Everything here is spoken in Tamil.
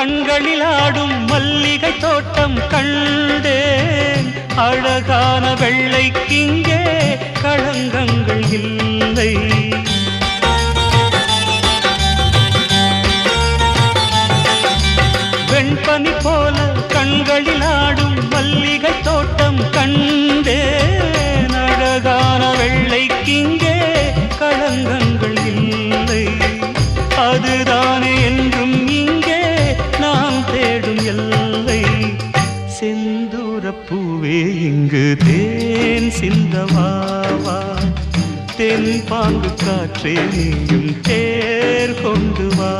கண்களில் ஆடும் மல்லிகை தோட்டம் கண்டேன். அழகான வெள்ளைக்கிங்கே களங்கங்கள் இல்லை. வெண்பனி போல கண்களில் ஆடும் மல்லிகை தோட்டம் கண்டேன். அழகான வெள்ளைக்கிங்கே களங்கங்கள் இல்லை. அதுதானே என்றும் இங்கே நாம் தேடும் எல்லை. செந்தூரப்பூவே இங்கு தேன் சிந்தவாவா, தென் பாங்கு காற்றே நீயும் தேர் கொண்டு வா.